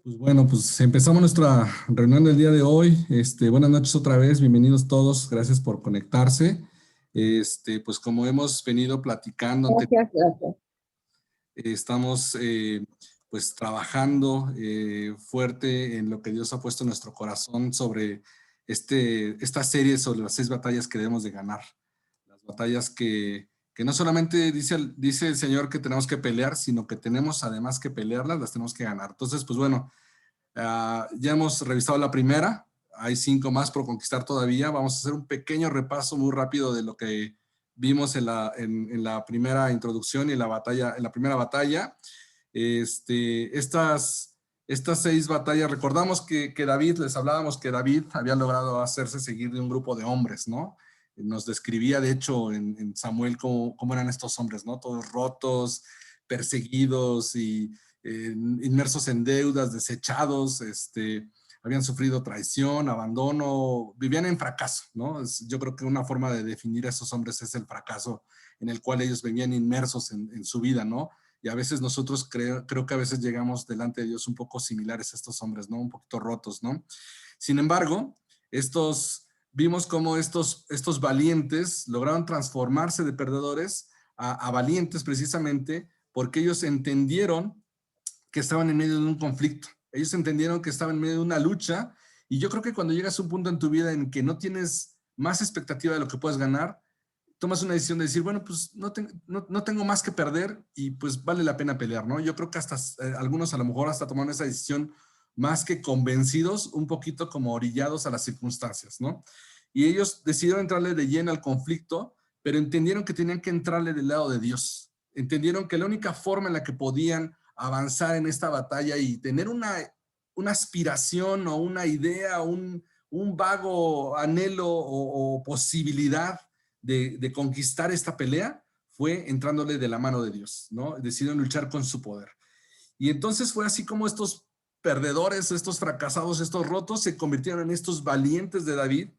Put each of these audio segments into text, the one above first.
Pues bueno, pues empezamos nuestra reunión del día de hoy. Buenas noches otra vez, bienvenidos todos, gracias por conectarse. Pues como hemos venido platicando, Gracias, gracias. estamos pues trabajando fuerte en lo que Dios ha puesto en nuestro corazón sobre esta serie sobre las 6 batallas que debemos de ganar. Las batallas que no solamente dice el Señor que tenemos que pelear, sino que tenemos además que pelearlas, las tenemos que ganar. Entonces, pues bueno, ya hemos revisado la primera, hay 5 más por conquistar todavía. Vamos a hacer un pequeño repaso muy rápido de lo que vimos en la primera introducción y en la primera batalla. Estas 6 batallas, recordamos que David, les hablábamos que David había logrado hacerse seguir de un grupo de hombres, ¿no? Nos describía, de hecho, en Samuel cómo eran estos hombres, ¿no? Todos rotos, perseguidos y inmersos en deudas, desechados, habían sufrido traición, abandono, vivían en fracaso, ¿no? Yo creo que una forma de definir a esos hombres es el fracaso en el cual ellos vivían inmersos en su vida, ¿no? Y a veces nosotros creo que a veces llegamos delante de Dios un poco similares a estos hombres, ¿no? Un poquito rotos, ¿no? Sin embargo, vimos cómo estos valientes lograron transformarse de perdedores a valientes precisamente porque ellos entendieron que estaban en medio de un conflicto. Ellos entendieron que estaban en medio de una lucha y yo creo que cuando llegas a un punto en tu vida en que no tienes más expectativa de lo que puedes ganar, tomas una decisión de decir, bueno, pues no tengo más que perder y pues vale la pena pelear, ¿no? Yo creo que hasta algunos a lo mejor hasta tomaron esa decisión más que convencidos, un poquito como orillados a las circunstancias, ¿no? Y ellos decidieron entrarle de lleno al conflicto, pero entendieron que tenían que entrarle del lado de Dios. Entendieron que la única forma en la que podían avanzar en esta batalla y tener una aspiración o una idea, un vago anhelo o posibilidad de conquistar esta pelea fue entrándole de la mano de Dios, ¿no? Decidieron luchar con su poder. Y entonces fue así como estos perdedores, estos fracasados, estos rotos se convirtieron en estos valientes de David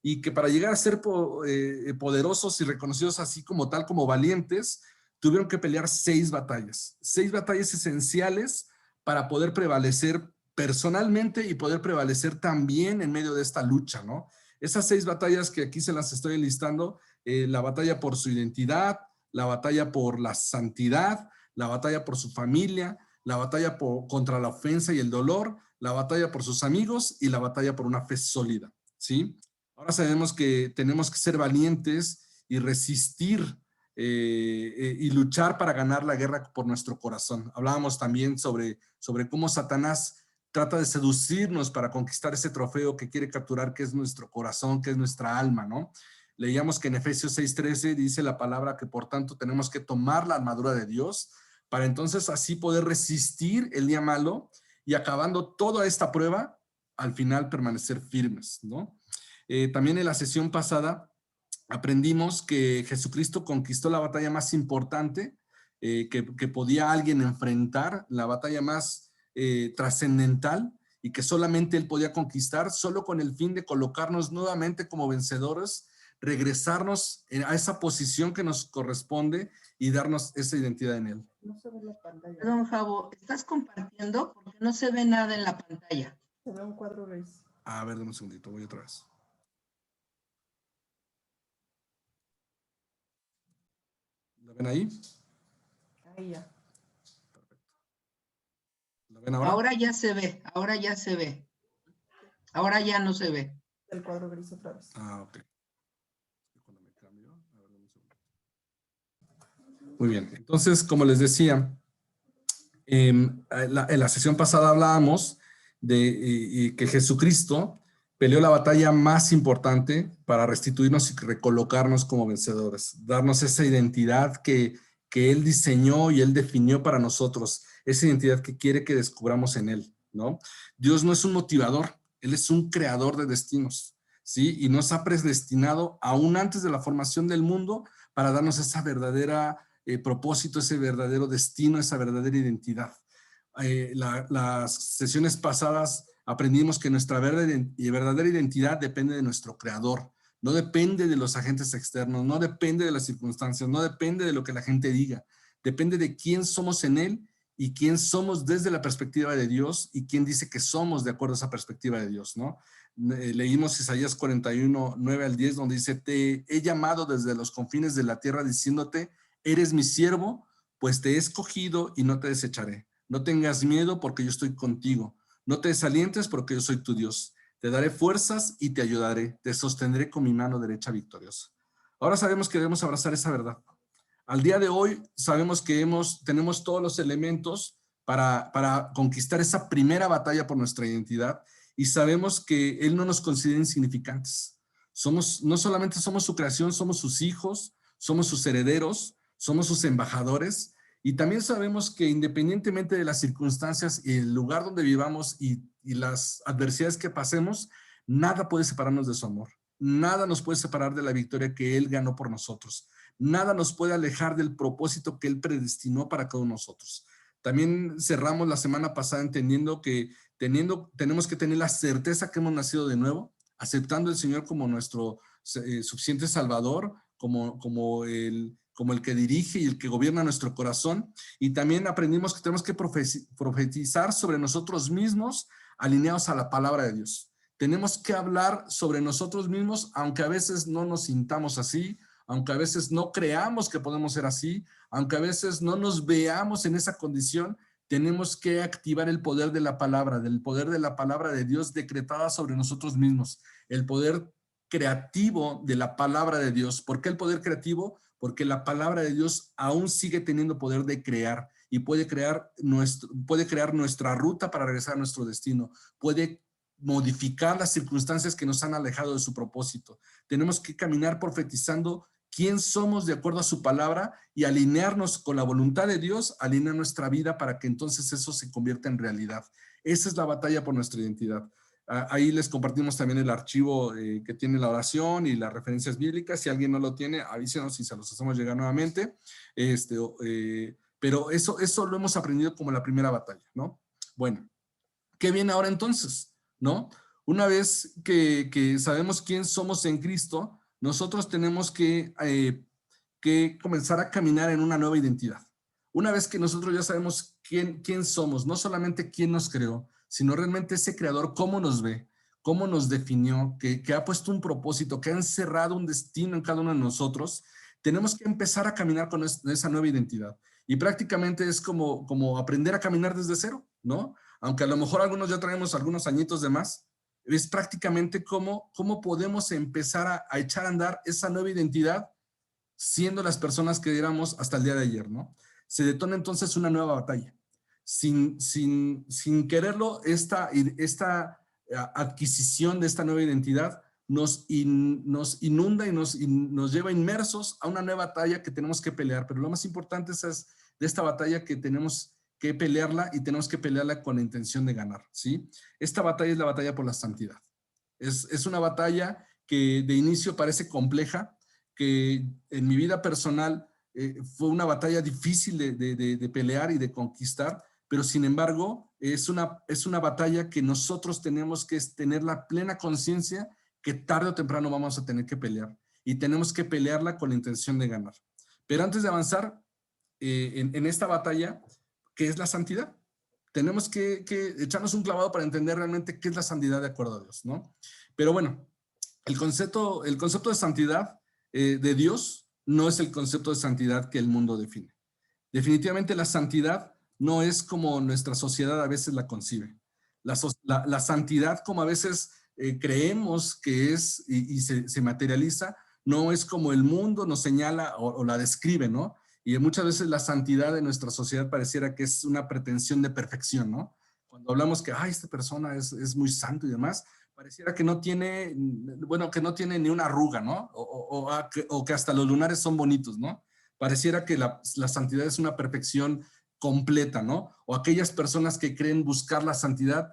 y que para llegar a ser poderosos y reconocidos así como tal, como valientes, tuvieron que pelear 6 batallas esenciales para poder prevalecer personalmente y poder prevalecer también en medio de esta lucha, ¿no? Esas 6 batallas que aquí se las estoy enlistando, la batalla por su identidad, la batalla por la santidad, la batalla por su familia, la batalla contra la ofensa y el dolor, la batalla por sus amigos y la batalla por una fe sólida, ¿sí? Ahora sabemos que tenemos que ser valientes y resistir y luchar para ganar la guerra por nuestro corazón. Hablábamos también sobre cómo Satanás trata de seducirnos para conquistar ese trofeo que quiere capturar, que es nuestro corazón, que es nuestra alma, ¿no? Leíamos que en Efesios 6:13 dice la palabra que por tanto tenemos que tomar la armadura de Dios para entonces así poder resistir el día malo y acabando toda esta prueba, al final permanecer firmes, ¿no? También en la sesión pasada aprendimos que Jesucristo conquistó la batalla más importante que podía alguien enfrentar, la batalla más trascendental y que solamente él podía conquistar, solo con el fin de colocarnos nuevamente como vencedores, regresarnos a esa posición que nos corresponde y darnos esa identidad en él. No se ve la pantalla. Perdón, Javo, ¿estás compartiendo? Porque no se ve nada en la pantalla. Se ve un cuadro gris. A ver, dame un segundito, voy otra vez. ¿La ven ahí? Ahí ya. ¿La ven ahora? Ahora ya se ve, ahora ya se ve. Ahora ya no se ve. El cuadro gris otra vez. Ah, ok. Cuando me cambio, a ver, dame un segundo. Muy bien, entonces, como les decía, en la sesión pasada hablábamos de que Jesucristo peleó la batalla más importante para restituirnos y recolocarnos como vencedores, darnos esa identidad que Él diseñó y Él definió para nosotros, esa identidad que quiere que descubramos en Él, ¿no? Dios no es un motivador, Él es un creador de destinos, ¿sí? Y nos ha predestinado aún antes de la formación del mundo para darnos esa verdadera propósito, ese verdadero destino, esa verdadera identidad. Las sesiones pasadas aprendimos que nuestra verdadera identidad depende de nuestro creador, no depende de los agentes externos, no depende de las circunstancias, no depende de lo que la gente diga, depende de quién somos en él y quién somos desde la perspectiva de Dios y quién dice que somos de acuerdo a esa perspectiva de Dios, ¿no? Leímos Isaías 41, 9 al 10, donde dice, te he llamado desde los confines de la tierra diciéndote, eres mi siervo, pues te he escogido y no te desecharé. No tengas miedo porque yo estoy contigo. No te desalientes porque yo soy tu Dios. Te daré fuerzas y te ayudaré. Te sostendré con mi mano derecha victoriosa. Ahora sabemos que debemos abrazar esa verdad. Al día de hoy sabemos que tenemos todos los elementos para conquistar esa primera batalla por nuestra identidad y sabemos que Él no nos considera insignificantes. No solamente somos su creación, somos sus hijos, somos sus herederos, somos sus embajadores y también sabemos que independientemente de las circunstancias y el lugar donde vivamos y las adversidades que pasemos, nada puede separarnos de su amor. Nada nos puede separar de la victoria que Él ganó por nosotros. Nada nos puede alejar del propósito que Él predestinó para cada uno de nosotros. También cerramos la semana pasada entendiendo que tenemos que tener la certeza que hemos nacido de nuevo, aceptando al Señor como nuestro suficiente Salvador, como el que dirige y el que gobierna nuestro corazón. Y también aprendimos que tenemos que profetizar sobre nosotros mismos alineados a la palabra de Dios. Tenemos que hablar sobre nosotros mismos, aunque a veces no nos sintamos así, aunque a veces no creamos que podemos ser así, aunque a veces no nos veamos en esa condición, tenemos que activar el poder de la palabra, del poder de la palabra de Dios decretada sobre nosotros mismos, el poder creativo de la palabra de Dios. ¿Por qué el poder creativo? Porque la palabra de Dios aún sigue teniendo poder de crear y puede crear nuestra ruta para regresar a nuestro destino, puede modificar las circunstancias que nos han alejado de su propósito. Tenemos que caminar profetizando quién somos de acuerdo a su palabra y alinearnos con la voluntad de Dios, alinear nuestra vida para que entonces eso se convierta en realidad. Esa es la batalla por nuestra identidad. Ahí les compartimos también el archivo que tiene la oración y las referencias bíblicas. Si alguien no lo tiene, avísenos y se los hacemos llegar nuevamente. Pero eso lo hemos aprendido como la primera batalla, ¿no? Bueno, ¿qué viene ahora entonces? ¿No? Una vez que sabemos quién somos en Cristo, nosotros tenemos que comenzar a caminar en una nueva identidad. Una vez que nosotros ya sabemos quién somos, no solamente quién nos creó, sino realmente ese creador, cómo nos ve, cómo nos definió, que ha puesto un propósito, que ha encerrado un destino en cada uno de nosotros, tenemos que empezar a caminar con esa nueva identidad. Y prácticamente es como aprender a caminar desde cero, ¿no? Aunque a lo mejor algunos ya traemos algunos añitos de más, es prácticamente cómo podemos empezar a echar a andar esa nueva identidad siendo las personas que éramos hasta el día de ayer, ¿no? Se detona entonces una nueva batalla. Sin quererlo, esta adquisición de esta nueva identidad nos inunda y nos lleva inmersos a una nueva batalla que tenemos que pelear. Pero lo más importante es de esta batalla que tenemos que pelearla y tenemos que pelearla con la intención de ganar, ¿sí? Esta batalla es la batalla por la santidad. Es una batalla que de inicio parece compleja, que en mi vida personal fue una batalla difícil de pelear y de conquistar, pero sin embargo es una batalla que nosotros tenemos que tener la plena conciencia que tarde o temprano vamos a tener que pelear y tenemos que pelearla con la intención de ganar. Pero antes de avanzar en esta batalla, ¿qué es la santidad? Tenemos que echarnos un clavado para entender realmente qué es la santidad de acuerdo a Dios, ¿no? Pero bueno, el concepto de santidad de Dios no es el concepto de santidad que el mundo define. Definitivamente la santidad no es como nuestra sociedad a veces la concibe. La santidad, como a veces creemos que es y se materializa, no es como el mundo nos señala o la describe, ¿no? Y muchas veces la santidad de nuestra sociedad pareciera que es una pretensión de perfección, ¿no? Cuando hablamos que, esta persona es muy santo y demás, pareciera que no tiene, que no tiene ni una arruga, ¿no? O que hasta los lunares son bonitos, ¿no? Pareciera que la santidad es una perfección completa, ¿no? O aquellas personas que creen buscar la santidad,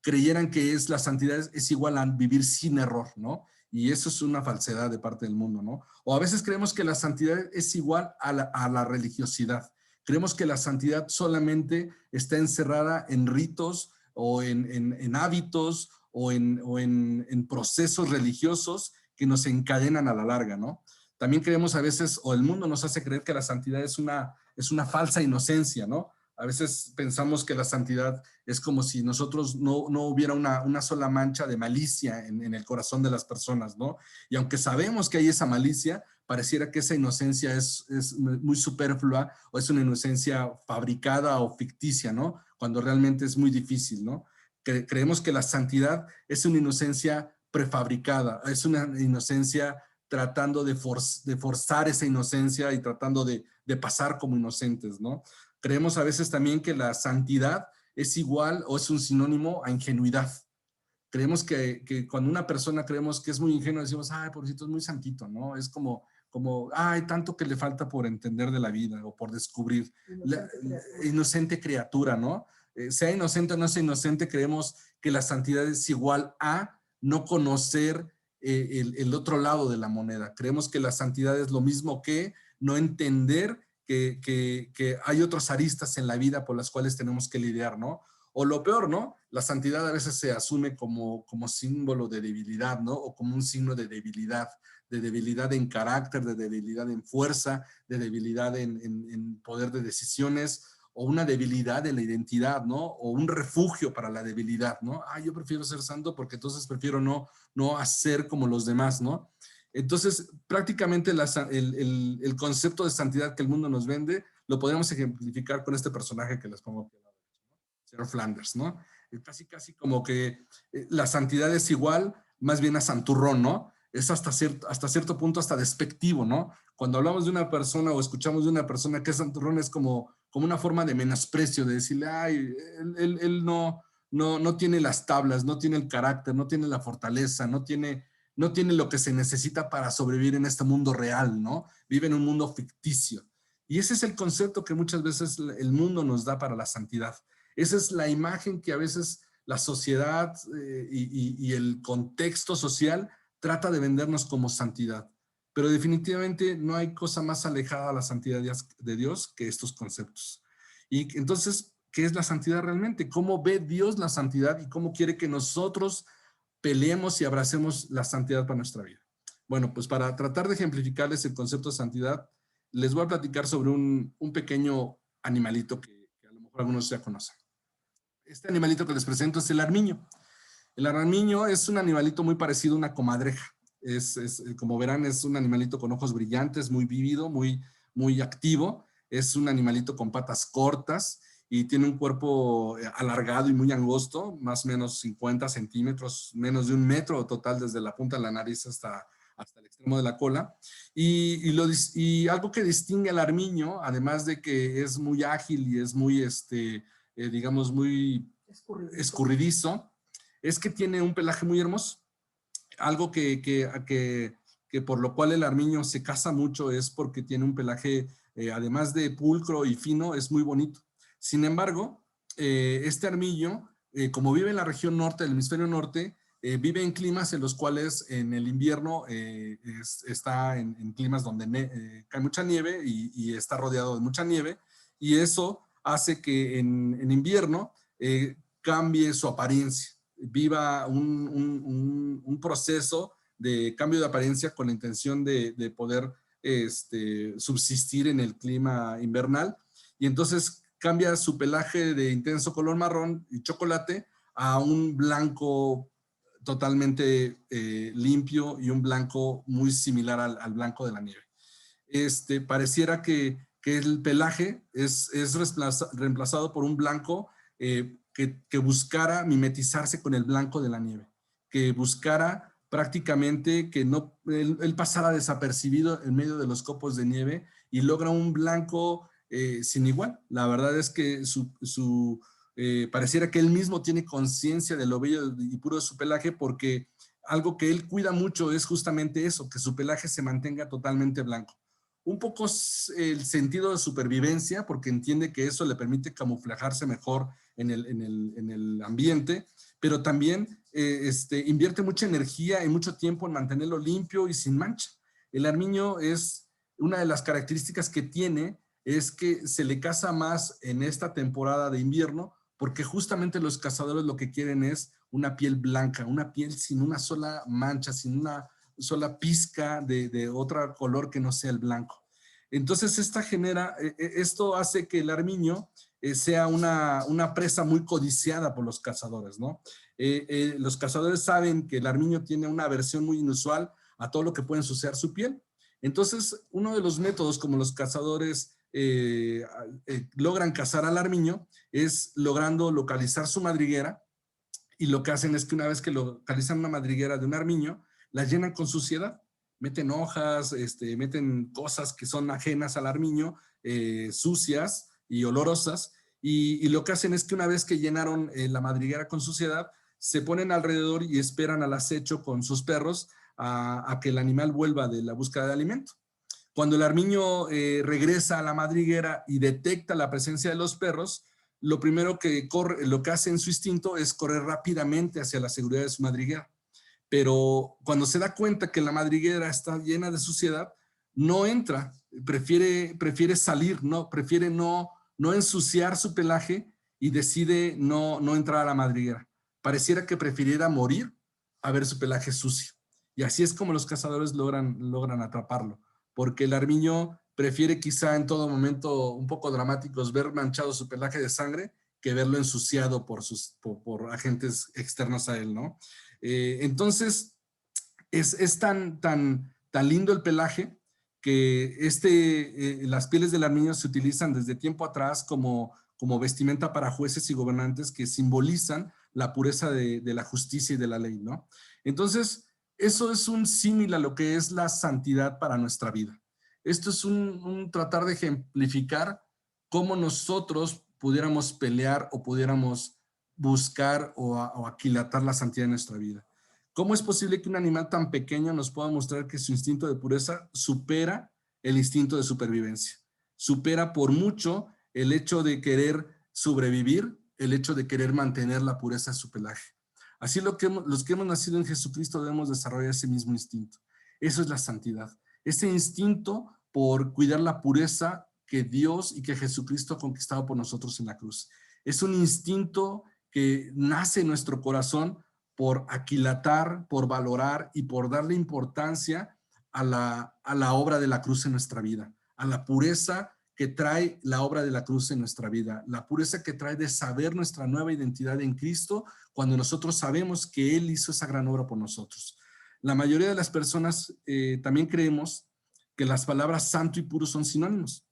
creyeran que la santidad es igual a vivir sin error, ¿no? Y eso es una falsedad de parte del mundo, ¿no? O a veces creemos que la santidad es igual a la religiosidad. Creemos que la santidad solamente está encerrada en ritos o en hábitos o en procesos religiosos que nos encadenan a la larga, ¿no? También creemos a veces, o el mundo nos hace creer que la santidad es una falsa inocencia, ¿no? A veces pensamos que la santidad es como si nosotros no hubiera una sola mancha de malicia en el corazón de las personas, ¿no? Y aunque sabemos que hay esa malicia, pareciera que esa inocencia es muy superflua o es una inocencia fabricada o ficticia, ¿no? Cuando realmente es muy difícil, ¿no? Creemos que la santidad es una inocencia prefabricada, es una inocencia tratando de forzar esa inocencia y tratando de pasar como inocentes, ¿no? Creemos a veces también que la santidad es igual o es un sinónimo a ingenuidad. Creemos que cuando una persona creemos que es muy ingenua, decimos, ay, pobrecito, es muy santito, ¿no? Es como ay, tanto que le falta por entender de la vida o por descubrir. Inocente criatura, ¿no? Sea inocente o no sea inocente, creemos que la santidad es igual a no conocer el otro lado de la moneda. Creemos que la santidad es lo mismo que no entender que hay otras aristas en la vida por las cuales tenemos que lidiar, ¿no? O lo peor, ¿no? La santidad a veces se asume como símbolo de debilidad, ¿no? O como un signo de debilidad en carácter, de debilidad en fuerza, de debilidad en poder de decisiones, o una debilidad en la identidad, ¿no? O un refugio para la debilidad, ¿no? Ah, yo prefiero ser santo porque entonces prefiero no hacer como los demás, ¿no? Entonces, prácticamente el concepto de santidad que el mundo nos vende lo podemos ejemplificar con este personaje que les pongo aquí a la derecha, ¿no? Señor Flanders, ¿no? Casi como que la santidad es igual, más bien a santurrón, ¿no? Es hasta cierto punto hasta despectivo, ¿no? Cuando hablamos de una persona o escuchamos de una persona que es santurrón es como una forma de menosprecio, de decirle, ay, él no tiene las tablas, no tiene el carácter, no tiene la fortaleza, no tiene lo que se necesita para sobrevivir en este mundo real, ¿no? Vive en un mundo ficticio. Y ese es el concepto que muchas veces el mundo nos da para la santidad. Esa es la imagen que a veces la sociedad y el contexto social trata de vendernos como santidad. Pero definitivamente no hay cosa más alejada a la santidad de Dios que estos conceptos. Y entonces, ¿qué es la santidad realmente? ¿Cómo ve Dios la santidad y cómo quiere que nosotros peleemos y abracemos la santidad para nuestra vida? Bueno, pues para tratar de ejemplificarles el concepto de santidad, les voy a platicar sobre un pequeño animalito que a lo mejor algunos ya conocen. Este animalito que les presento es el armiño. El armiño es un animalito muy parecido a una comadreja. Como verán, es un animalito con ojos brillantes, muy vívido, muy activo. Es un animalito con patas cortas y tiene un cuerpo alargado y muy angosto, más o menos 50 centímetros, menos de 1 metro total desde la punta de la nariz hasta el extremo de la cola. Y algo que distingue al armiño, además de que es muy ágil y es muy, digamos, muy escurridizo, es que tiene un pelaje muy hermoso. Algo que por lo cual el armiño se casa mucho es porque tiene un pelaje, además de pulcro y fino, es muy bonito. Sin embargo, este armiño, como vive en la región norte del hemisferio norte, vive en climas en los cuales en el invierno está en climas donde cae mucha nieve y está rodeado de mucha nieve, y eso hace que en invierno cambie su apariencia, viva un proceso de cambio de apariencia con la intención de poder subsistir en el clima invernal, y entonces cambia su pelaje de intenso color marrón y chocolate a un blanco totalmente limpio y un blanco muy similar al blanco de la nieve. Pareciera que el pelaje es reemplazado por un blanco que buscara mimetizarse con el blanco de la nieve, que buscara prácticamente que él pasara desapercibido en medio de los copos de nieve y logra un blanco sin igual. La verdad es que pareciera que él mismo tiene conciencia de lo bello y puro de su pelaje, porque algo que él cuida mucho es justamente eso, que su pelaje se mantenga totalmente blanco. Un poco el sentido de supervivencia, porque entiende que eso le permite camuflajarse mejor en el ambiente, pero también invierte mucha energía y mucho tiempo en mantenerlo limpio y sin mancha. El armiño es una de las características que tiene, es que se le caza más en esta temporada de invierno, porque justamente los cazadores lo que quieren es una piel blanca, una piel sin una sola mancha, sin una sola pizca de otro color que no sea el blanco. Entonces esto hace que el armiño sea una presa muy codiciada por los cazadores, ¿no? Los cazadores saben que el armiño tiene una aversión muy inusual a todo lo que puede ensuciar su piel. Entonces, uno de los métodos como los cazadores logran cazar al armiño es logrando localizar su madriguera, y lo que hacen es que una vez que localizan una madriguera de un armiño, la llenan con suciedad, meten hojas, meten cosas que son ajenas al armiño, sucias y olorosas, y lo que hacen es que una vez que llenaron la madriguera con suciedad, se ponen alrededor y esperan al acecho con sus perros a que el animal vuelva de la búsqueda de alimento. Cuando el armiño regresa a la madriguera y detecta la presencia de los perros, lo primero lo que hace en su instinto es correr rápidamente hacia la seguridad de su madriguera. Pero cuando se da cuenta que la madriguera está llena de suciedad, no entra, prefiere salir, prefiere no ensuciar su pelaje y decide no entrar a la madriguera. Pareciera que prefiriera morir a ver su pelaje sucio. Y así es como los cazadores logran atraparlo, porque el armiño prefiere quizá en todo momento un poco dramáticos ver manchado su pelaje de sangre que verlo ensuciado por agentes externos a él, ¿no? Entonces, es tan lindo el pelaje que las pieles del armiño se utilizan desde tiempo atrás como vestimenta para jueces y gobernantes que simbolizan la pureza de la justicia y de la ley, ¿no? Entonces, eso es un símil a lo que es la santidad para nuestra vida. Esto es un tratar de ejemplificar cómo nosotros pudiéramos pelear o pudiéramos buscar o aquilatar la santidad de nuestra vida. ¿Cómo es posible que un animal tan pequeño nos pueda mostrar que su instinto de pureza supera el instinto de supervivencia? Supera por mucho el hecho de querer sobrevivir, el hecho de querer mantener la pureza de su pelaje. Así los que hemos nacido en Jesucristo debemos desarrollar ese mismo instinto. Eso es la santidad. Ese instinto por cuidar la pureza que Dios y que Jesucristo ha conquistado por nosotros en la cruz. Es un instinto que nace en nuestro corazón por aquilatar, por valorar y por darle importancia a la obra de la cruz en nuestra vida, a la pureza que trae la obra de la cruz en nuestra vida, la pureza que trae de saber nuestra nueva identidad en Cristo cuando nosotros sabemos que Él hizo esa gran obra por nosotros. La mayoría de las personas también creemos que las palabras santo y puro son sinónimos.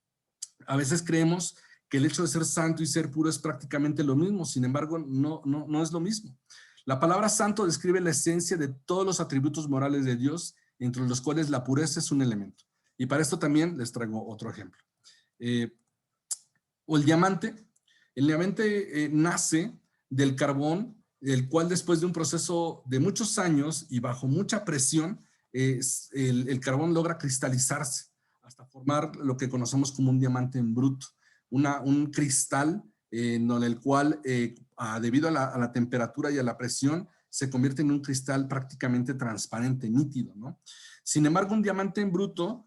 A veces creemos que el hecho de ser santo y ser puro es prácticamente lo mismo, sin embargo, no es lo mismo. La palabra santo describe la esencia de todos los atributos morales de Dios, entre los cuales la pureza es un elemento. Y para esto también les traigo otro ejemplo. El diamante nace del carbón, el cual después de un proceso de muchos años y bajo mucha presión, el carbón logra cristalizarse hasta formar lo que conocemos como un diamante en bruto, un cristal en el cual, debido a la temperatura y a la presión, se convierte en un cristal prácticamente transparente, nítido, ¿no? Sin embargo, un diamante en bruto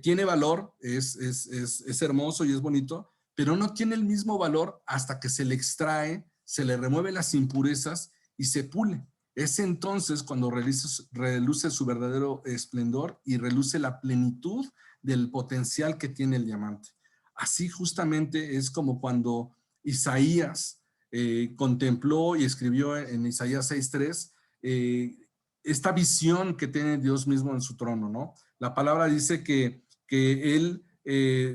tiene valor, es hermoso y es bonito, pero no tiene el mismo valor hasta que se le extrae, se le remueve las impurezas y se pule. Es entonces cuando reluce su verdadero esplendor y reluce la plenitud del potencial que tiene el diamante. Así justamente es como cuando Isaías contempló y escribió en Isaías 6:3 esta visión que tiene Dios mismo en su trono, ¿no? La palabra dice que él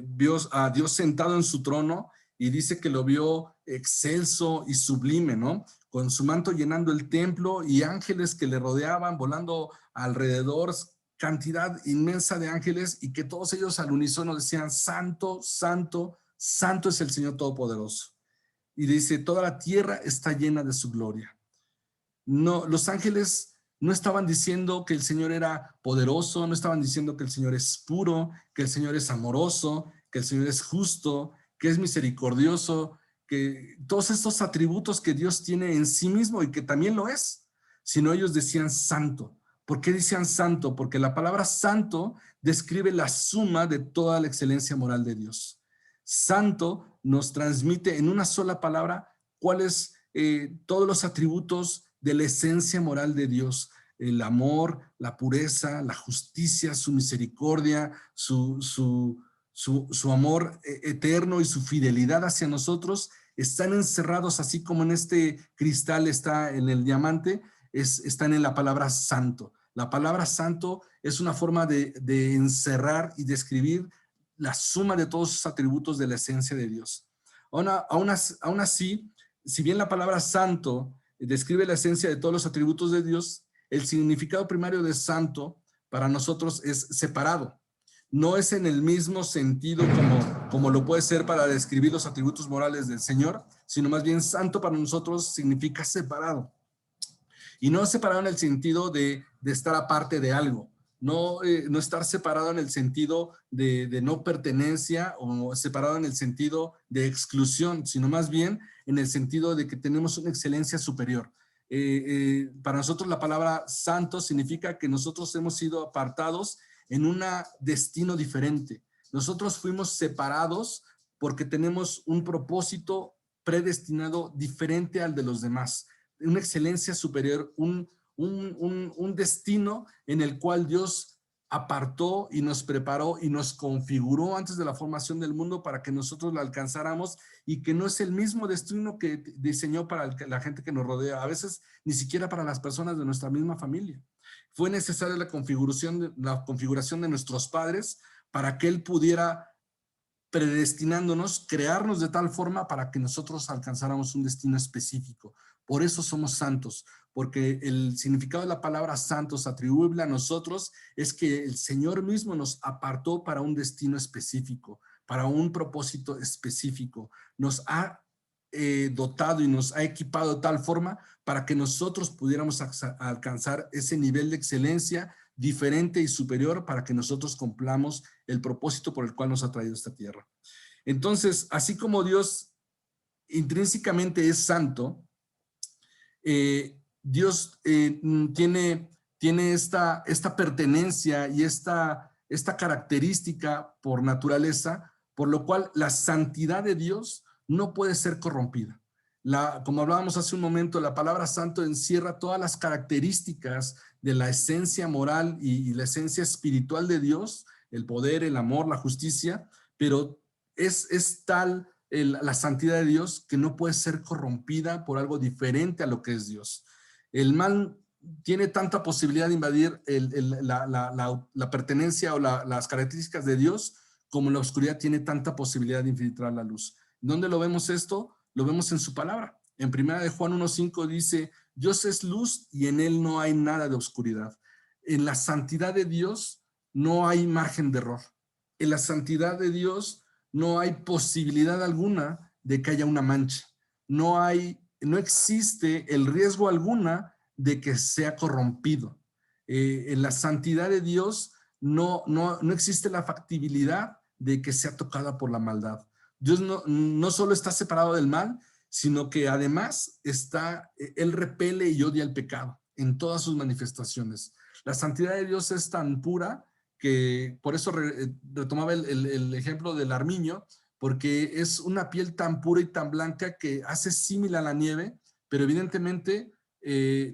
vio a Dios sentado en su trono y dice que lo vio excelso y sublime, ¿no? Con su manto llenando el templo y ángeles que le rodeaban, volando alrededor, cantidad inmensa de ángeles, y que todos ellos al unísono decían: santo, santo, santo es el Señor Todopoderoso. Y dice: toda la tierra está llena de su gloria. No, los ángeles no estaban diciendo que el Señor era poderoso, no estaban diciendo que el Señor es puro, que el Señor es amoroso, que el Señor es justo, que es misericordioso, que todos estos atributos que Dios tiene en sí mismo y que también lo es, sino ellos decían santo. ¿Por qué decían santo? Porque la palabra santo describe la suma de toda la excelencia moral de Dios. Santo nos transmite en una sola palabra cuáles todos los atributos de la esencia moral de Dios: el amor, la pureza, la justicia, su misericordia, su su amor eterno y su fidelidad hacia nosotros están encerrados, así como en este cristal está en el diamante, están en la palabra santo. La palabra santo es una forma de encerrar y describir la suma de todos sus atributos de la esencia de Dios. Aún así, si bien la palabra santo describe la esencia de todos los atributos de Dios, el significado primario de santo para nosotros es separado. No es en el mismo sentido como lo puede ser para describir los atributos morales del Señor, sino más bien santo para nosotros significa separado. Y no separado en el sentido de estar aparte de algo, no estar separado en el sentido de no pertenencia o separado en el sentido de exclusión, sino más bien en el sentido de que tenemos una excelencia superior. Para nosotros la palabra santo significa que nosotros hemos sido apartados en un destino diferente. Nosotros fuimos separados porque tenemos un propósito predestinado diferente al de los demás, una excelencia superior, un destino en el cual Dios apartó y nos preparó y nos configuró antes de la formación del mundo para que nosotros lo alcanzáramos, y que no es el mismo destino que diseñó para la gente que nos rodea, a veces ni siquiera para las personas de nuestra misma familia. Fue necesaria la configuración de nuestros padres para que Él pudiera, predestinándonos, crearnos de tal forma para que nosotros alcanzáramos un destino específico. Por eso somos santos, porque el significado de la palabra santos atribuible a nosotros es que el Señor mismo nos apartó para un destino específico, para un propósito específico. Nos ha dotado y nos ha equipado de tal forma para que nosotros pudiéramos alcanzar ese nivel de excelencia diferente y superior, para que nosotros cumplamos el propósito por el cual nos ha traído a esta tierra. Entonces, así como Dios intrínsecamente es santo, Dios tiene esta pertenencia y esta característica por naturaleza, por lo cual la santidad de Dios no puede ser corrompida. Como hablábamos hace un momento, la palabra santo encierra todas las características de la esencia moral y la esencia espiritual de Dios, el poder, el amor, la justicia, pero es tal la santidad de Dios que no puede ser corrompida por algo diferente a lo que es Dios. El mal tiene tanta posibilidad de invadir la pertenencia o las características de Dios, como la oscuridad tiene tanta posibilidad de infiltrar la luz. ¿Dónde lo vemos esto? Lo vemos en su palabra. En 1 de Juan 1:5 dice: Dios es luz y en él no hay nada de oscuridad. En la santidad de Dios no hay margen de error. En la santidad de Dios no hay posibilidad alguna de que haya una mancha. No existe el riesgo alguna de que sea corrompido. En la santidad de Dios no existe la factibilidad de que sea tocada por la maldad. Dios no solo está separado del mal, sino que además Él repele y odia el pecado en todas sus manifestaciones. La santidad de Dios es tan pura que por eso retomaba el ejemplo del armiño, porque es una piel tan pura y tan blanca que hace símil a la nieve, pero evidentemente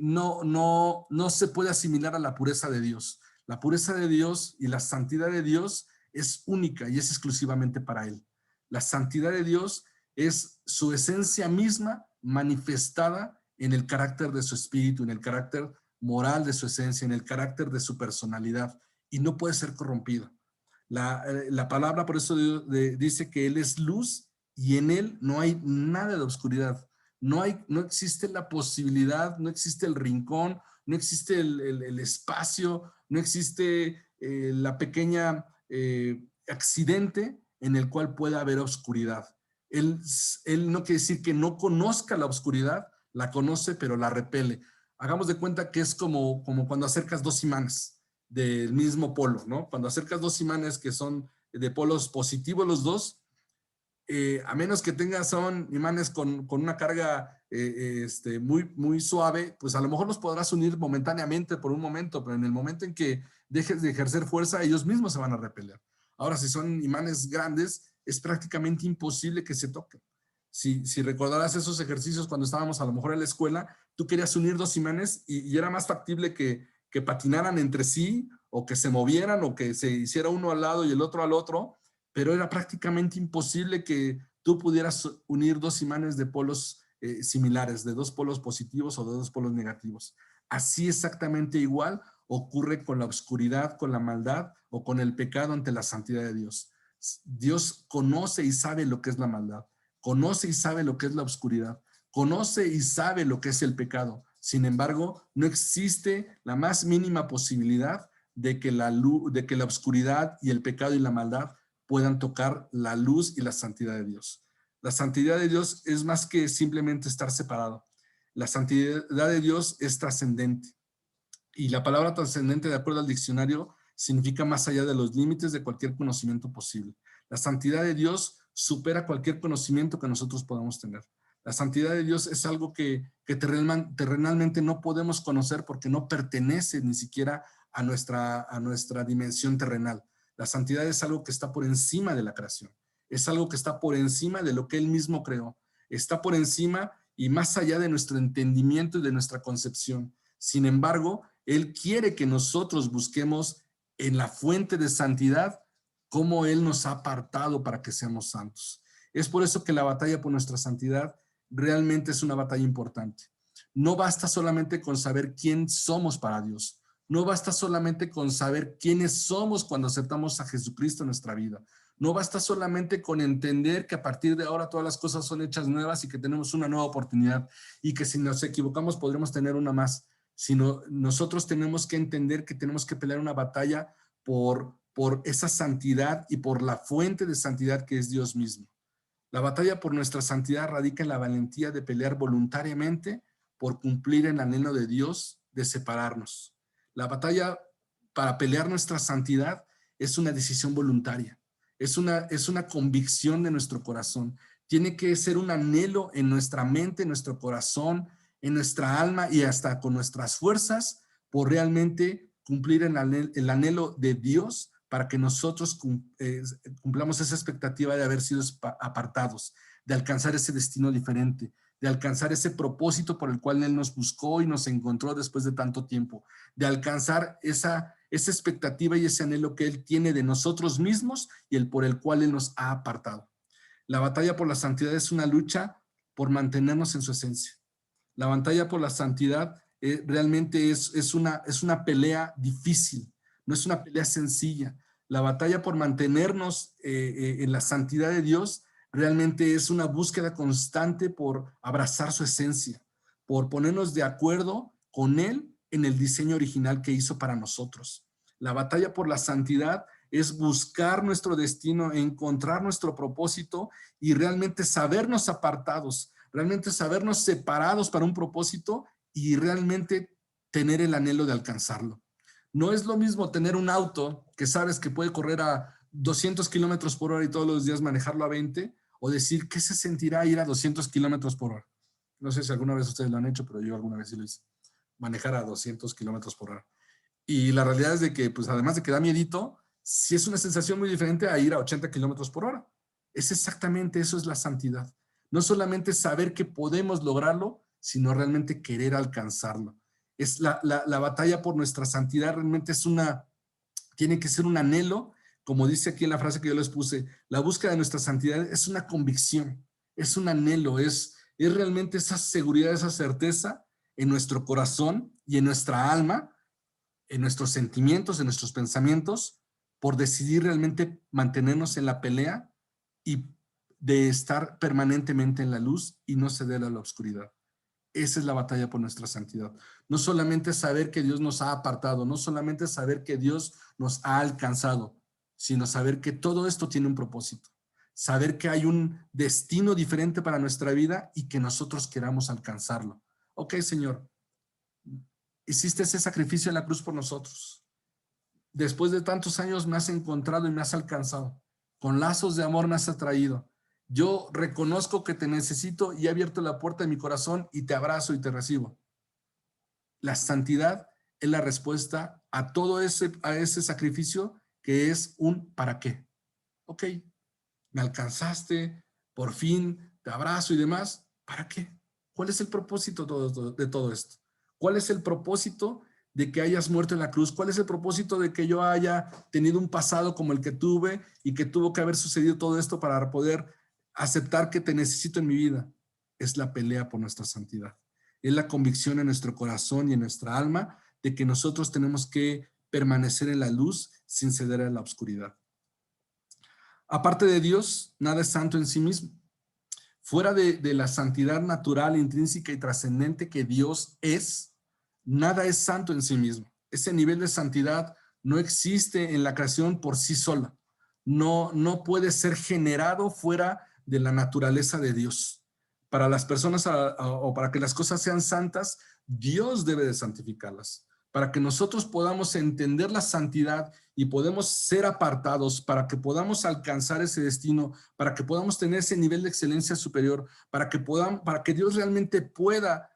no se puede asimilar a la pureza de Dios. La pureza de Dios y la santidad de Dios es única y es exclusivamente para Él. La santidad de Dios es su esencia misma manifestada en el carácter de su espíritu, en el carácter moral de su esencia, en el carácter de su personalidad, y no puede ser corrompido. La palabra por eso dice que Él es luz y en Él no hay nada de oscuridad. No existe la posibilidad, no existe el rincón, no existe el espacio, no existe la pequeña accidente en el cual pueda haber oscuridad. Él no quiere decir que no conozca la oscuridad, la conoce, pero la repele. Hagamos de cuenta que es como cuando acercas dos imanes del mismo polo, ¿no? Cuando acercas dos imanes que son de polos positivos los dos, a menos que son imanes con una carga muy suave, pues a lo mejor los podrás unir momentáneamente por un momento, pero en el momento en que dejes de ejercer fuerza, ellos mismos se van a repeler. Ahora, si son imanes grandes, es prácticamente imposible que se toquen. Si recordarás esos ejercicios cuando estábamos a lo mejor en la escuela, tú querías unir dos imanes y era más factible que patinaran entre sí, o que se movieran, o que se hiciera uno al lado y el otro al otro, pero era prácticamente imposible que tú pudieras unir dos imanes de polos similares, de dos polos positivos o de dos polos negativos. Así exactamente igual ocurre con la oscuridad, con la maldad o con el pecado ante la santidad de Dios. Dios conoce y sabe lo que es la maldad, conoce y sabe lo que es la oscuridad, conoce y sabe lo que es el pecado. Sin embargo, no existe la más mínima posibilidad de que la oscuridad y el pecado y la maldad puedan tocar la luz y la santidad de Dios. La santidad de Dios es más que simplemente estar separado. La santidad de Dios es trascendente. Y la palabra trascendente, de acuerdo al diccionario, significa más allá de los límites de cualquier conocimiento posible. La santidad de Dios supera cualquier conocimiento que nosotros podamos tener. La santidad de Dios es algo que terrenalmente no podemos conocer porque no pertenece ni siquiera a nuestra dimensión terrenal. La santidad es algo que está por encima de la creación. Es algo que está por encima de lo que Él mismo creó. Está por encima y más allá de nuestro entendimiento y de nuestra concepción. Sin embargo, Él quiere que nosotros busquemos en la fuente de santidad cómo Él nos ha apartado para que seamos santos. Es por eso que la batalla por nuestra santidad realmente es una batalla importante. No basta solamente con saber quién somos para Dios. No basta solamente con saber quiénes somos cuando aceptamos a Jesucristo en nuestra vida. No basta solamente con entender que a partir de ahora todas las cosas son hechas nuevas y que tenemos una nueva oportunidad y que si nos equivocamos podremos tener una más, sino nosotros tenemos que entender que tenemos que pelear una batalla por esa santidad y por la fuente de santidad que es Dios mismo. La batalla por nuestra santidad radica en la valentía de pelear voluntariamente por cumplir el anhelo de Dios de separarnos. La batalla para pelear nuestra santidad es una decisión voluntaria, es una convicción de nuestro corazón. Tiene que ser un anhelo en nuestra mente, en nuestro corazón, en nuestra alma y hasta con nuestras fuerzas por realmente cumplir el anhelo de Dios para que nosotros cumplamos esa expectativa de haber sido apartados, de alcanzar ese destino diferente, de alcanzar ese propósito por el cual Él nos buscó y nos encontró después de tanto tiempo, de alcanzar esa expectativa y ese anhelo que Él tiene de nosotros mismos y el por el cual Él nos ha apartado. La batalla por la santidad es una lucha por mantenernos en su esencia. La batalla por la santidad realmente es una pelea difícil, no es una pelea sencilla. La batalla por mantenernos en la santidad de Dios realmente es una búsqueda constante por abrazar su esencia, por ponernos de acuerdo con Él en el diseño original que hizo para nosotros. La batalla por la santidad es buscar nuestro destino, encontrar nuestro propósito y realmente sabernos apartados, realmente sabernos separados para un propósito y realmente tener el anhelo de alcanzarlo. No es lo mismo tener un auto que sabes que puede correr a 200 kilómetros por hora y todos los días manejarlo a 20, o decir, ¿qué se sentirá ir a 200 kilómetros por hora? No sé si alguna vez ustedes lo han hecho, pero yo alguna vez sí lo hice. Manejar a 200 kilómetros por hora. Y la realidad es de que, pues además de que da miedito, sí es una sensación muy diferente a ir a 80 kilómetros por hora. Es exactamente eso, es la santidad. No solamente saber que podemos lograrlo, sino realmente querer alcanzarlo. Es la batalla por nuestra santidad realmente tiene que ser un anhelo, como dice aquí en la frase que yo les puse, la búsqueda de nuestra santidad es una convicción, es un anhelo, es realmente esa seguridad, esa certeza en nuestro corazón y en nuestra alma, en nuestros sentimientos, en nuestros pensamientos, por decidir realmente mantenernos en la pelea y de estar permanentemente en la luz y no ceder a la oscuridad. Esa es la batalla por nuestra santidad. No solamente saber que Dios nos ha apartado, no solamente saber que Dios nos ha alcanzado, sino saber que todo esto tiene un propósito. Saber que hay un destino diferente para nuestra vida y que nosotros queramos alcanzarlo. Ok, Señor, hiciste ese sacrificio en la cruz por nosotros. Después de tantos años me has encontrado y me has alcanzado. Con lazos de amor me has atraído. Yo reconozco que te necesito y he abierto la puerta de mi corazón y te abrazo y te recibo. La santidad es la respuesta a todo ese sacrificio que es un ¿para qué? Ok, me alcanzaste, por fin te abrazo y demás. ¿Para qué? ¿Cuál es el propósito de todo esto? ¿Cuál es el propósito de que hayas muerto en la cruz? ¿Cuál es el propósito de que yo haya tenido un pasado como el que tuve y que tuvo que haber sucedido todo esto para poder aceptar que te necesito en mi vida? Es la pelea por nuestra santidad. Es la convicción en nuestro corazón y en nuestra alma de que nosotros tenemos que permanecer en la luz sin ceder a la oscuridad. Aparte de Dios, nada es santo en sí mismo. Fuera de la santidad natural, intrínseca y trascendente que Dios es, nada es santo en sí mismo. Ese nivel de santidad no existe en la creación por sí sola. No puede ser generado fuera de la naturaleza de Dios. Para las personas o para que las cosas sean santas, Dios debe de santificarlas. Para que nosotros podamos entender la santidad y podemos ser apartados, para que podamos alcanzar ese destino, para que podamos tener ese nivel de excelencia superior, para que Dios realmente pueda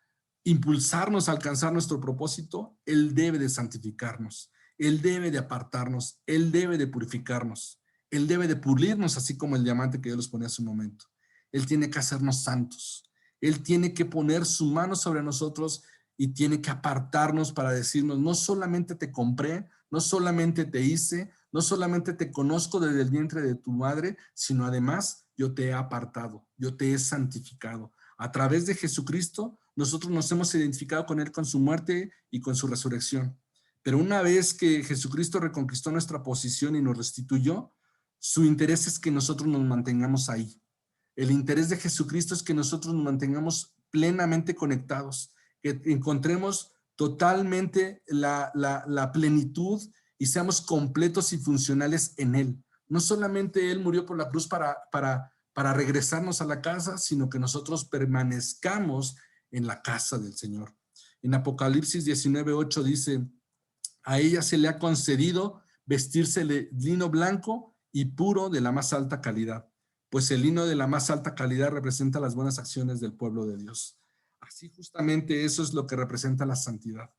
impulsarnos a alcanzar nuestro propósito, Él debe de santificarnos, Él debe de apartarnos, Él debe de purificarnos, Él debe de pulirnos, así como el diamante que yo les ponía hace un momento. Él tiene que hacernos santos, Él tiene que poner su mano sobre nosotros y tiene que apartarnos para decirnos: no solamente te compré, no solamente te hice, no solamente te conozco desde el vientre de tu madre, sino además yo te he apartado, yo te he santificado. A través de Jesucristo, nosotros nos hemos identificado con Él, con su muerte y con su resurrección. Pero una vez que Jesucristo reconquistó nuestra posición y nos restituyó, su interés es que nosotros nos mantengamos ahí. El interés de Jesucristo es que nosotros nos mantengamos plenamente conectados, que encontremos totalmente la plenitud y seamos completos y funcionales en Él. No solamente Él murió por la cruz para regresarnos a la casa, sino que nosotros permanezcamos en la casa del Señor. En Apocalipsis 19:8 dice: a ella se le ha concedido vestirse de lino blanco y puro de la más alta calidad, pues el lino de la más alta calidad representa las buenas acciones del pueblo de Dios. Así justamente eso es lo que representa la santidad.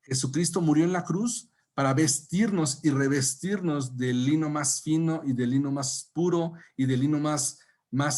Jesucristo murió en la cruz para vestirnos y revestirnos del lino más fino y del lino más puro y del lino más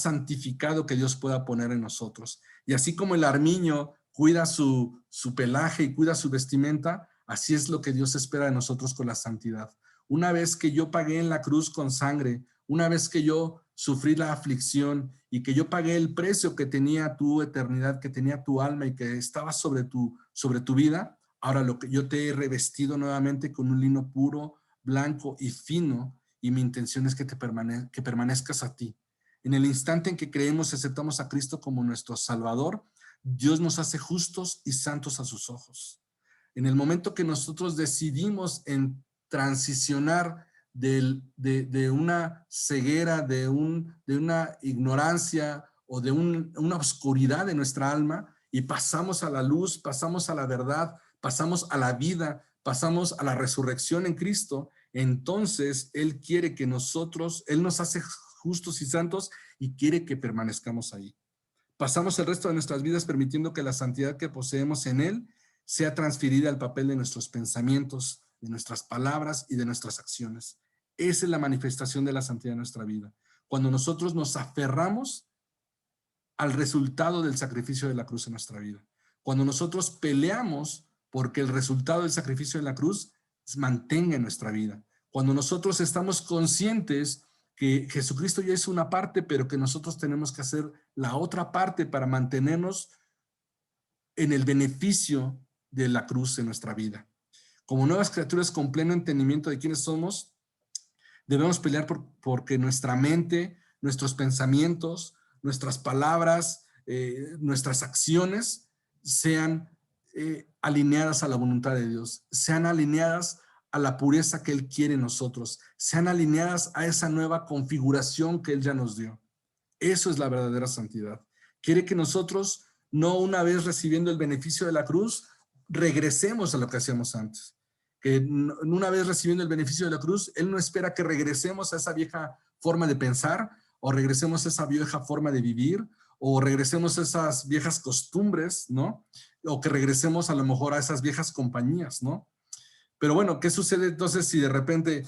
santificado que Dios pueda poner en nosotros. Y así como el armiño cuida su pelaje y cuida su vestimenta, así es lo que Dios espera de nosotros con la santidad. Una vez que yo pagué en la cruz con sangre, una vez que yo sufrí la aflicción y que yo pagué el precio que tenía tu eternidad, que tenía tu alma y que estaba sobre tu vida, ahora lo que yo te he revestido nuevamente con un lino puro, blanco y fino, y mi intención es que permanezcas a ti. En el instante en que creemos y aceptamos a Cristo como nuestro Salvador, Dios nos hace justos y santos a sus ojos. En el momento que nosotros decidimos en transicionar de una ceguera, de una ignorancia o de una oscuridad de nuestra alma y pasamos a la luz, pasamos a la verdad, pasamos a la vida, pasamos a la resurrección en Cristo, entonces Él quiere que nosotros, Él nos hace justos y santos y quiere que permanezcamos ahí. Pasamos el resto de nuestras vidas permitiendo que la santidad que poseemos en Él sea transferida al papel de nuestros pensamientos, de nuestras palabras y de nuestras acciones. Esa es la manifestación de la santidad en nuestra vida. Cuando nosotros nos aferramos al resultado del sacrificio de la cruz en nuestra vida. Cuando nosotros peleamos porque el resultado del sacrificio de la cruz se mantenga en nuestra vida. Cuando nosotros estamos conscientes que Jesucristo ya hizo una parte, pero que nosotros tenemos que hacer la otra parte para mantenernos en el beneficio de la cruz en nuestra vida. Como nuevas criaturas con pleno entendimiento de quiénes somos, debemos pelear porque nuestra mente, nuestros pensamientos, nuestras palabras, nuestras acciones sean alineadas a la voluntad de Dios, sean alineadas a la pureza que Él quiere en nosotros, sean alineadas a esa nueva configuración que Él ya nos dio. Eso es la verdadera santidad. Quiere que nosotros, no una vez recibiendo el beneficio de la cruz, regresemos a lo que hacíamos antes. Que una vez recibiendo el beneficio de la cruz, Él no espera que regresemos a esa vieja forma de pensar, o regresemos a esa vieja forma de vivir, o regresemos a esas viejas costumbres, ¿no? O que regresemos a lo mejor a esas viejas compañías, ¿no? Pero bueno, ¿qué sucede entonces si de repente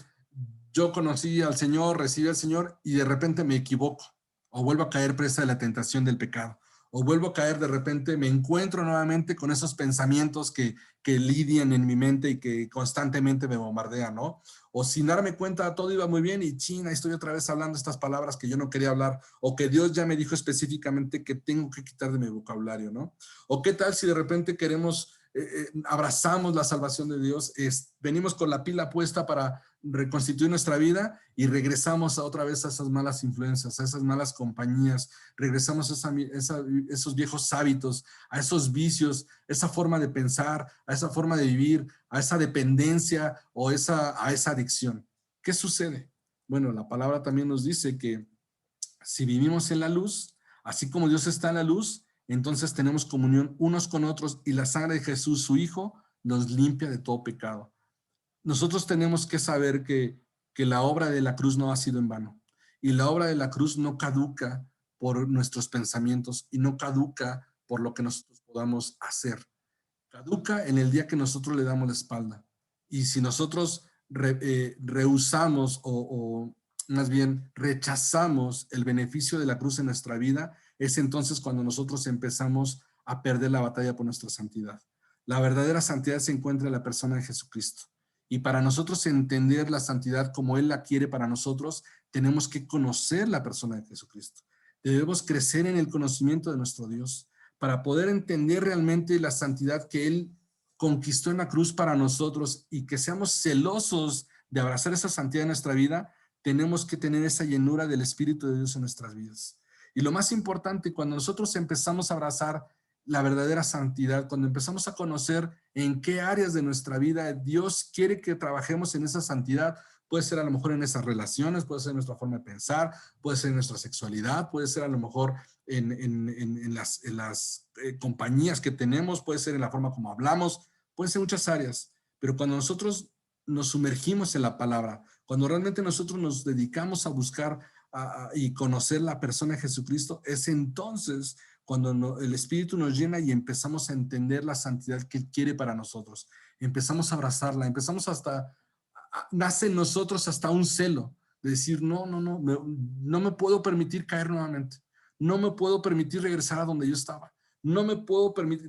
yo conocí al Señor, recibí al Señor y de repente me equivoco o vuelvo a caer presa de la tentación del pecado? o vuelvo a caer de repente, me encuentro nuevamente con esos pensamientos que lidian en mi mente y que constantemente me bombardean, ¿no? O sin darme cuenta, todo iba muy bien y china, estoy otra vez hablando estas palabras que yo no quería hablar, o que Dios ya me dijo específicamente que tengo que quitar de mi vocabulario, ¿no? O qué tal si de repente queremos, abrazamos la salvación de Dios, venimos con la pila puesta para reconstituir nuestra vida y regresamos otra vez a esas malas influencias, a esas malas compañías, regresamos a esos viejos hábitos, a esos vicios, esa forma de pensar, a esa forma de vivir, a esa dependencia o a esa adicción. ¿Qué sucede? Bueno, la palabra también nos dice que si vivimos en la luz, así como Dios está en la luz, entonces tenemos comunión unos con otros y la sangre de Jesús, su Hijo, nos limpia de todo pecado. Nosotros tenemos que saber que la obra de la cruz no ha sido en vano. Y la obra de la cruz no caduca por nuestros pensamientos y no caduca por lo que nosotros podamos hacer. Caduca en el día que nosotros le damos la espalda. Y si nosotros rehusamos o más bien rechazamos el beneficio de la cruz en nuestra vida, es entonces cuando nosotros empezamos a perder la batalla por nuestra santidad. La verdadera santidad se encuentra en la persona de Jesucristo. Y para nosotros entender la santidad como Él la quiere para nosotros, tenemos que conocer la persona de Jesucristo. Debemos crecer en el conocimiento de nuestro Dios para poder entender realmente la santidad que Él conquistó en la cruz para nosotros y que seamos celosos de abrazar esa santidad en nuestra vida. Tenemos que tener esa llenura del Espíritu de Dios en nuestras vidas. Y lo más importante, cuando nosotros empezamos a abrazar la verdadera santidad, cuando empezamos a conocer en qué áreas de nuestra vida Dios quiere que trabajemos en esa santidad, puede ser a lo mejor en esas relaciones, puede ser en nuestra forma de pensar, puede ser en nuestra sexualidad, puede ser a lo mejor en las compañías que tenemos, puede ser en la forma como hablamos, puede ser muchas áreas, pero cuando nosotros nos sumergimos en la palabra, cuando realmente nosotros nos dedicamos a buscar y conocer la persona de Jesucristo, es entonces cuando el Espíritu nos llena y empezamos a entender la santidad que Él quiere para nosotros. Empezamos a abrazarla, empezamos nace en nosotros hasta un celo de decir, no me puedo permitir caer nuevamente. No me puedo permitir regresar a donde yo estaba. No me puedo permitir,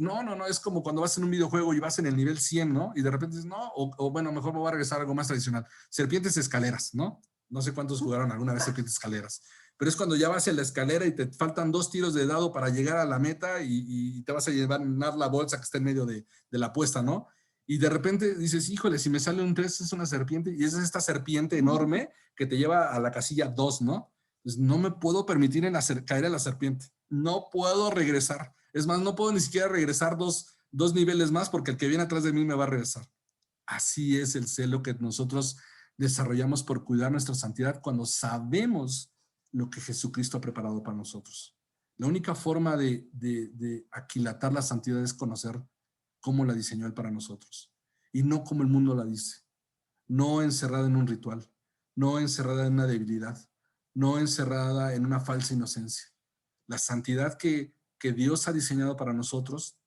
es como cuando vas en un videojuego y vas en el nivel 100, ¿no? Y de repente dices, bueno, mejor me voy a regresar a algo más tradicional. Serpientes escaleras, ¿no? No sé cuántos jugaron alguna vez serpientes escaleras. Pero es cuando ya vas en la escalera y te faltan 2 tiros de dado para llegar a la meta y te vas a llevar la bolsa que está en medio de la apuesta, ¿no? Y de repente dices, híjole, si me sale un 3 es una serpiente y esa es esta serpiente enorme que te lleva a la casilla 2, ¿no? Pues no me puedo permitir caer en la serpiente. No puedo regresar. Es más, no puedo ni siquiera regresar dos niveles más porque el que viene atrás de mí me va a regresar. Así es el celo que nosotros desarrollamos por cuidar nuestra santidad cuando sabemos lo que Jesucristo ha preparado para nosotros. La única forma de aquilatar la santidad es conocer cómo la diseñó Él para nosotros y no como el mundo la dice. No encerrada en un ritual, no encerrada en una debilidad, no encerrada en una falsa inocencia. La santidad que Dios ha diseñado para nosotros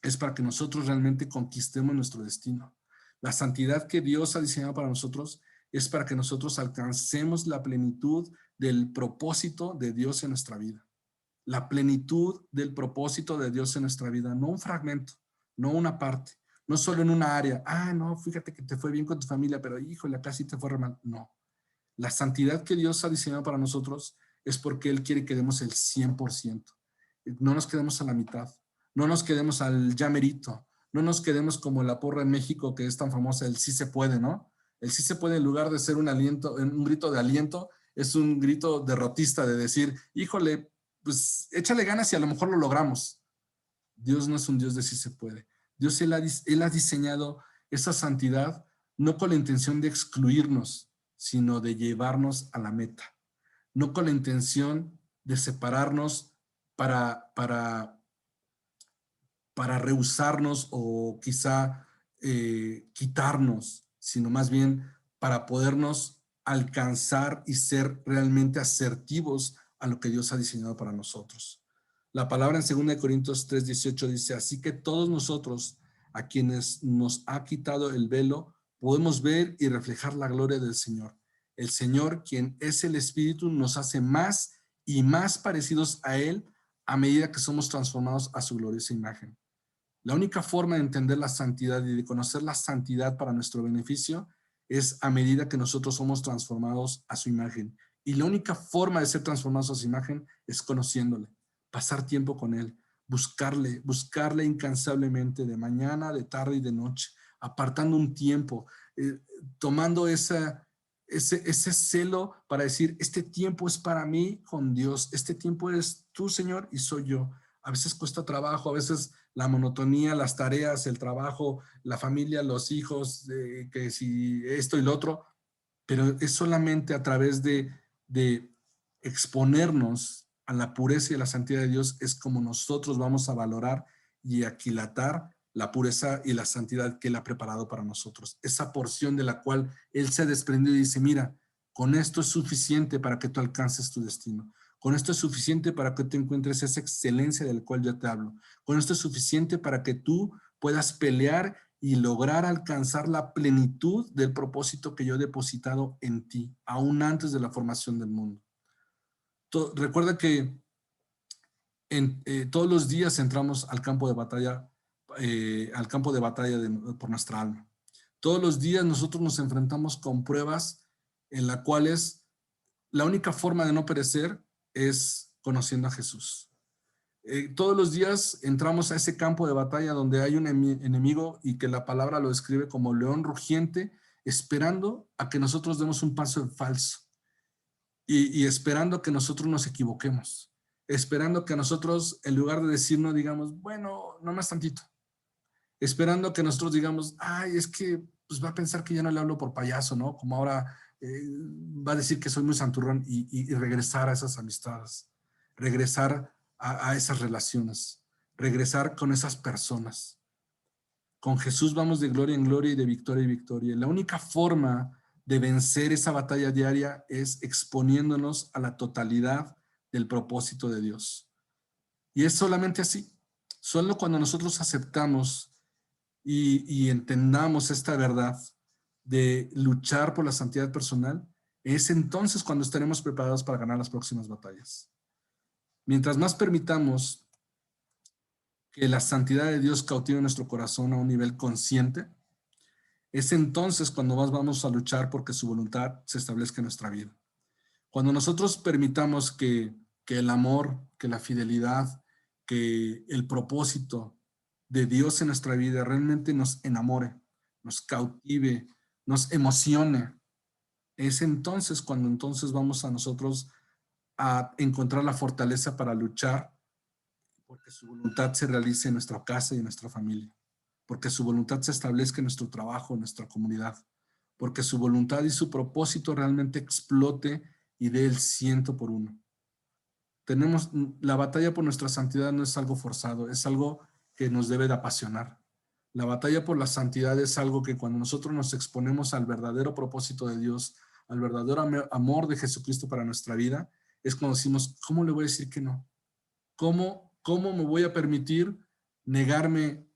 es para que nosotros realmente conquistemos nuestro destino. La santidad que Dios ha diseñado para nosotros es para que nosotros alcancemos la plenitud del propósito de Dios en nuestra vida. La plenitud del propósito de Dios en nuestra vida, no un fragmento, no una parte, no solo en una área. No, fíjate que te fue bien con tu familia, pero híjole, acá sí te fue re mal. No. La santidad que Dios ha diseñado para nosotros es porque Él quiere que demos el 100%. No nos quedemos a la mitad. No nos quedemos al ya merito. No nos quedemos como la porra en México que es tan famosa, el sí se puede, ¿no? El sí se puede, en lugar de ser un grito de aliento, es un grito derrotista de decir, híjole, pues échale ganas y a lo mejor lo logramos. Dios no es un Dios de sí se puede. Dios, Él ha diseñado esa santidad no con la intención de excluirnos, sino de llevarnos a la meta. No con la intención de separarnos para rehusarnos o quizá quitarnos, sino más bien para podernos alcanzar y ser realmente asertivos a lo que Dios ha diseñado para nosotros. La palabra en 2 Corintios 3:18 dice, así que todos nosotros, a quienes nos ha quitado el velo, podemos ver y reflejar la gloria del Señor. El Señor, quien es el Espíritu, nos hace más y más parecidos a Él a medida que somos transformados a su gloriosa imagen. La única forma de entender la santidad y de conocer la santidad para nuestro beneficio es a medida que nosotros somos transformados a su imagen. Y la única forma de ser transformados a su imagen es conociéndole, pasar tiempo con él, buscarle incansablemente de mañana, de tarde y de noche, apartando un tiempo, tomando ese celo para decir, este tiempo es para mí con Dios, este tiempo es tú, Señor, y soy yo. A veces cuesta trabajo, a veces la monotonía, las tareas, el trabajo, la familia, los hijos, que si esto y lo otro, pero es solamente a través de exponernos a la pureza y a la santidad de Dios es como nosotros vamos a valorar y aquilatar la pureza y la santidad que Él ha preparado para nosotros. Esa porción de la cual Él se desprendió y dice, mira, con esto es suficiente para que tú alcances tu destino. Con esto es suficiente para que tú encuentres esa excelencia del cual yo te hablo. Con esto es suficiente para que tú puedas pelear y lograr alcanzar la plenitud del propósito que yo he depositado en ti, aún antes de la formación del mundo. Recuerda que todos los días entramos al campo de batalla, por nuestra alma. Todos los días nosotros nos enfrentamos con pruebas en las cuales la única forma de no perecer es conociendo a Jesús. Todos los días entramos a ese campo de batalla donde hay un enemigo y que la palabra lo describe como león rugiente, esperando a que nosotros demos un paso en falso y esperando que nosotros nos equivoquemos, esperando que nosotros, en lugar de decirnos, digamos, bueno, no más tantito, esperando que nosotros digamos, ay, es que pues va a pensar que ya no le hablo por payaso, ¿no? Como ahora va a decir que soy muy santurrón y regresar a esas amistades, regresar a esas relaciones, regresar con esas personas. Con Jesús vamos de gloria en gloria y de victoria en victoria. La única forma de vencer esa batalla diaria es exponiéndonos a la totalidad del propósito de Dios. Y es solamente así. Solo cuando nosotros aceptamos y entendamos esta verdad de luchar por la santidad personal, es entonces cuando estaremos preparados para ganar las próximas batallas. Mientras más permitamos que la santidad de Dios cautive nuestro corazón a un nivel consciente, es entonces cuando más vamos a luchar porque su voluntad se establezca en nuestra vida. Cuando nosotros permitamos que el amor, que la fidelidad, que el propósito de Dios en nuestra vida realmente nos enamore, nos cautive, nos emocione, es entonces cuando entonces vamos a nosotros a encontrar la fortaleza para luchar porque su voluntad se realice en nuestra casa y en nuestra familia, porque su voluntad se establezca en nuestro trabajo, en nuestra comunidad, porque su voluntad y su propósito realmente explote y dé el 100%. La batalla por nuestra santidad no es algo forzado, es algo que nos debe de apasionar. La batalla por la santidad es algo que cuando nosotros nos exponemos al verdadero propósito de Dios, al verdadero amor de Jesucristo para nuestra vida, es cuando decimos, ¿cómo le voy a decir que no? ¿Cómo me voy a permitir negarme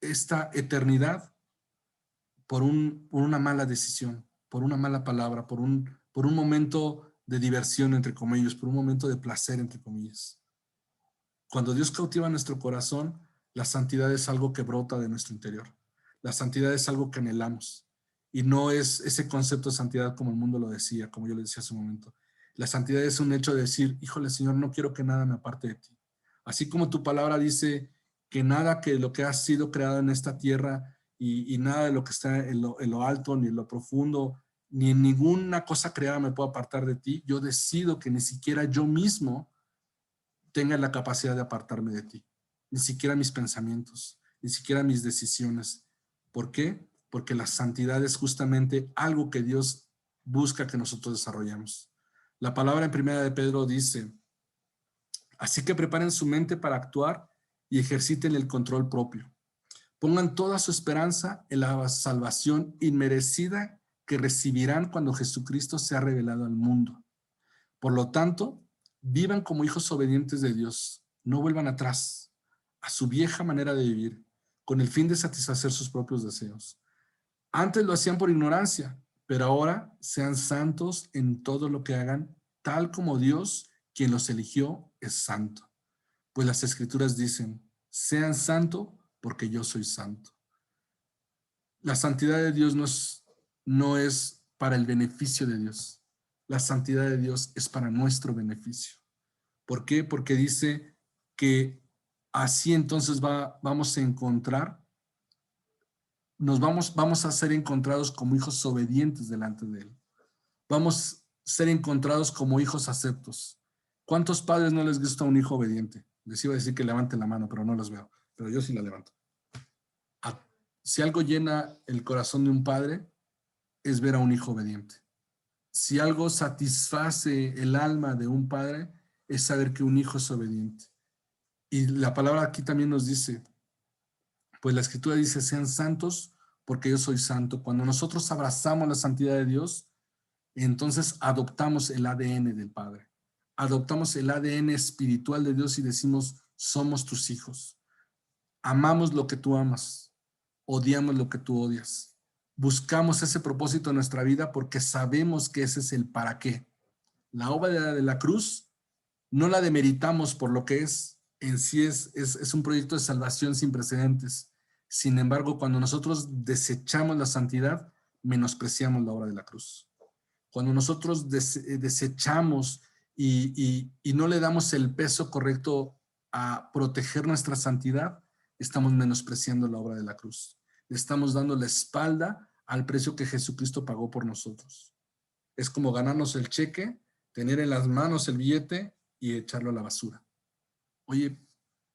esta eternidad por una mala decisión, por una mala palabra, por un momento de diversión, entre comillas, por un momento de placer, entre comillas? Cuando Dios cautiva nuestro corazón, la santidad es algo que brota de nuestro interior. La santidad es algo que anhelamos. Y no es ese concepto de santidad como el mundo lo decía, como yo le decía hace un momento. La santidad es un hecho de decir, híjole, Señor, no quiero que nada me aparte de ti. Así como tu palabra dice que nada que lo que ha sido creado en esta tierra y nada de lo que está en lo alto, ni en lo profundo, ni en ninguna cosa creada me puede apartar de ti, yo decido que ni siquiera yo mismo tenga la capacidad de apartarme de ti. Ni siquiera mis pensamientos, ni siquiera mis decisiones. ¿Por qué? Porque la santidad es justamente algo que Dios busca que nosotros desarrollemos. La palabra en primera de Pedro dice, así que preparen su mente para actuar y ejerciten el control propio. Pongan toda su esperanza en la salvación inmerecida que recibirán cuando Jesucristo sea revelado al mundo. Por lo tanto, vivan como hijos obedientes de Dios. No vuelvan atrás a su vieja manera de vivir con el fin de satisfacer sus propios deseos. Antes lo hacían por ignorancia, pero ahora sean santos en todo lo que hagan, tal como Dios, quien los eligió, es santo. Pues las Escrituras dicen, sean santos porque yo soy santo. La santidad de Dios no es para el beneficio de Dios. La santidad de Dios es para nuestro beneficio. ¿Por qué? Porque dice que así entonces vamos a encontrar, vamos a ser encontrados como hijos obedientes delante de Él. Vamos a ser encontrados como hijos aceptos. ¿Cuántos padres no les gusta un hijo obediente? Les iba a decir que levanten la mano, pero no los veo. Pero yo sí la levanto. Si algo llena el corazón de un padre, es ver a un hijo obediente. Si algo satisface el alma de un padre, es saber que un hijo es obediente. Y la palabra aquí también nos dice, pues la Escritura dice, sean santos porque yo soy santo. Cuando nosotros abrazamos la santidad de Dios, entonces adoptamos el ADN del Padre. Adoptamos el ADN espiritual de Dios y decimos, somos tus hijos. Amamos lo que tú amas. Odiamos lo que tú odias. Buscamos ese propósito en nuestra vida porque sabemos que ese es el para qué. La obra de la cruz no la demeritamos por lo que es. En sí es un proyecto de salvación sin precedentes. Sin embargo, cuando nosotros desechamos la santidad, menospreciamos la obra de la cruz. Cuando nosotros desechamos y no le damos el peso correcto a proteger nuestra santidad, estamos menospreciando la obra de la cruz. Le estamos dando la espalda al precio que Jesucristo pagó por nosotros. Es como ganarnos el cheque, tener en las manos el billete y echarlo a la basura. Oye,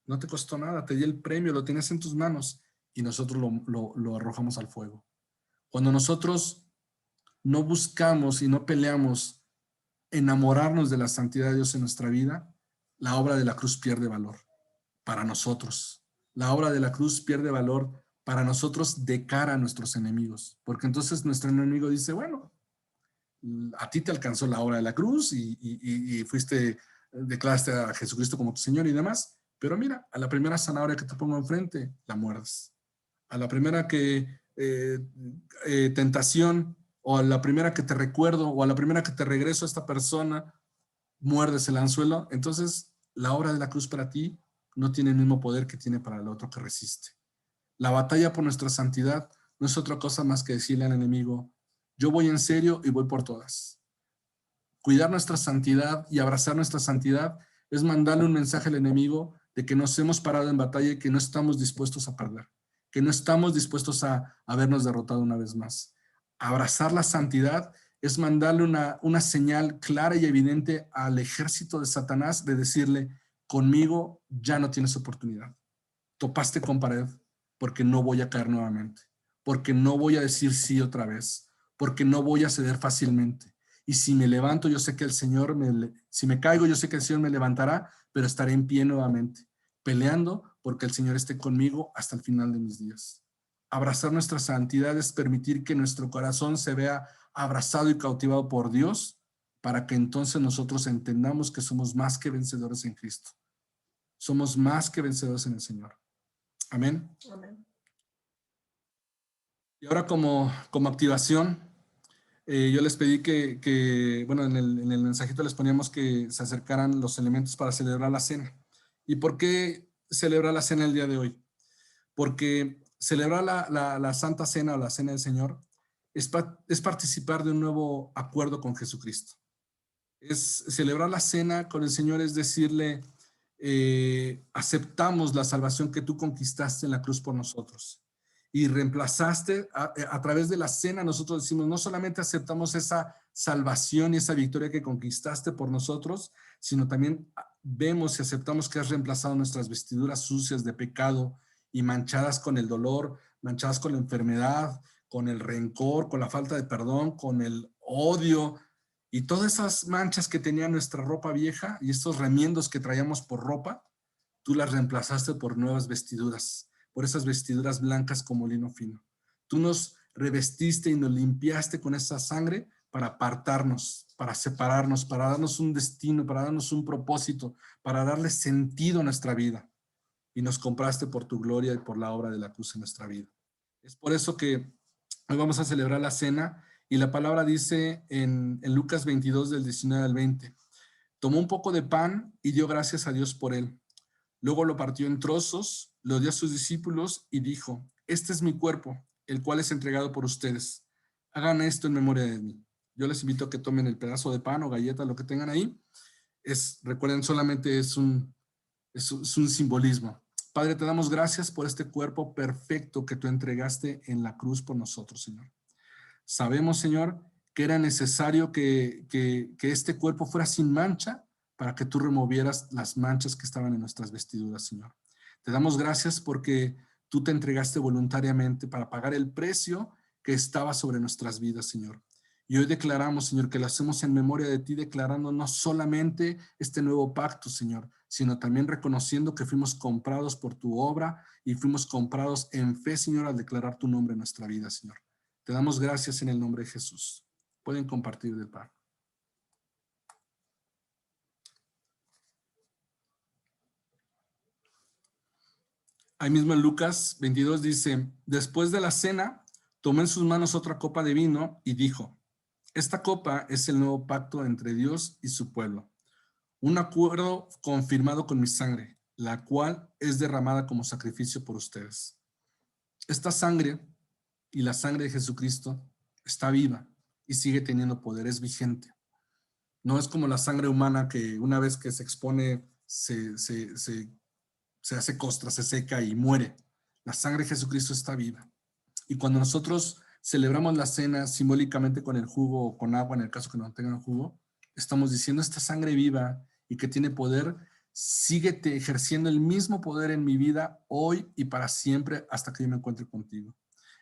no te costó nada, te di el premio, lo tienes en tus manos y nosotros lo arrojamos al fuego. Cuando nosotros no buscamos y no peleamos enamorarnos de la santidad de Dios en nuestra vida, la obra de la cruz pierde valor para nosotros. La obra de la cruz pierde valor para nosotros de cara a nuestros enemigos, porque entonces nuestro enemigo dice, bueno, a ti te alcanzó la obra de la cruz y declaraste a Jesucristo como tu Señor y demás, pero mira, a la primera zanahoria que te pongo enfrente, la muerdes. A la primera tentación, o a la primera que te recuerdo, o a la primera que te regreso a esta persona, muerdes el anzuelo. Entonces, la obra de la cruz para ti no tiene el mismo poder que tiene para el otro que resiste. La batalla por nuestra santidad no es otra cosa más que decirle al enemigo, yo voy en serio y voy por todas. Cuidar nuestra santidad y abrazar nuestra santidad es mandarle un mensaje al enemigo de que nos hemos parado en batalla y que no estamos dispuestos a perder, que no estamos dispuestos a habernos derrotado una vez más. Abrazar la santidad es mandarle una señal clara y evidente al ejército de Satanás de decirle, conmigo ya no tienes oportunidad. Topaste con pared porque no voy a caer nuevamente, porque no voy a decir sí otra vez, porque no voy a ceder fácilmente. Y si me levanto, yo sé que el Señor, si me caigo, yo sé que el Señor me levantará, pero estaré en pie nuevamente, peleando porque el Señor esté conmigo hasta el final de mis días. Abrazar nuestra santidad es permitir que nuestro corazón se vea abrazado y cautivado por Dios, para que entonces nosotros entendamos que somos más que vencedores en Cristo. Somos más que vencedores en el Señor. Amén. Amén. Y ahora como activación, yo les pedí bueno, en el mensajito les poníamos que se acercaran los elementos para celebrar la cena. ¿Y por qué celebrar la cena el día de hoy? Porque celebrar la Santa Cena o la Cena del Señor es participar de un nuevo acuerdo con Jesucristo. Es celebrar la cena con el Señor, es decirle, aceptamos la salvación que tú conquistaste en la cruz por nosotros y reemplazaste a través de la cena. Nosotros decimos, no solamente aceptamos esa salvación y esa victoria que conquistaste por nosotros, sino también vemos y aceptamos que has reemplazado nuestras vestiduras sucias de pecado y manchadas con el dolor, manchadas con la enfermedad, con el rencor, con la falta de perdón, con el odio y todas esas manchas que tenía nuestra ropa vieja y estos remiendos que traíamos por ropa, tú las reemplazaste por nuevas vestiduras, por esas vestiduras blancas como lino fino. Tú nos revestiste y nos limpiaste con esa sangre para apartarnos, para separarnos, para darnos un destino, para darnos un propósito, para darle sentido a nuestra vida. Y nos compraste por tu gloria y por la obra de la cruz en nuestra vida. Es por eso que hoy vamos a celebrar la cena y la palabra dice en Lucas 22 del 19 al 20, tomó un poco de pan y dio gracias a Dios por él. Luego lo partió en trozos, lo dio a sus discípulos y dijo: este es mi cuerpo, el cual es entregado por ustedes. Hagan esto en memoria de mí. Yo les invito a que tomen el pedazo de pan o galleta, lo que tengan ahí. Recuerden, solamente es un simbolismo. Padre, te damos gracias por este cuerpo perfecto que tú entregaste en la cruz por nosotros, Señor. Sabemos, Señor, que era necesario que este cuerpo fuera sin mancha para que tú removieras las manchas que estaban en nuestras vestiduras, Señor. Te damos gracias porque tú te entregaste voluntariamente para pagar el precio que estaba sobre nuestras vidas, Señor. Y hoy declaramos, Señor, que lo hacemos en memoria de ti, declarando no solamente este nuevo pacto, Señor, sino también reconociendo que fuimos comprados por tu obra y fuimos comprados en fe, Señor, al declarar tu nombre en nuestra vida, Señor. Te damos gracias en el nombre de Jesús. Pueden compartir del pan. Ahí mismo en Lucas 22 dice: después de la cena, tomó en sus manos otra copa de vino y dijo: esta copa es el nuevo pacto entre Dios y su pueblo, un acuerdo confirmado con mi sangre, la cual es derramada como sacrificio por ustedes. Esta sangre y la sangre de Jesucristo está viva y sigue teniendo poder, es vigente. No es como la sangre humana que una vez que se expone se hace costra, se seca y muere. La sangre de Jesucristo está viva. Y cuando nosotros celebramos la cena simbólicamente con el jugo o con agua, en el caso que no tengan jugo, estamos diciendo: esta sangre viva y que tiene poder, síguete ejerciendo el mismo poder en mi vida hoy y para siempre hasta que yo me encuentre contigo.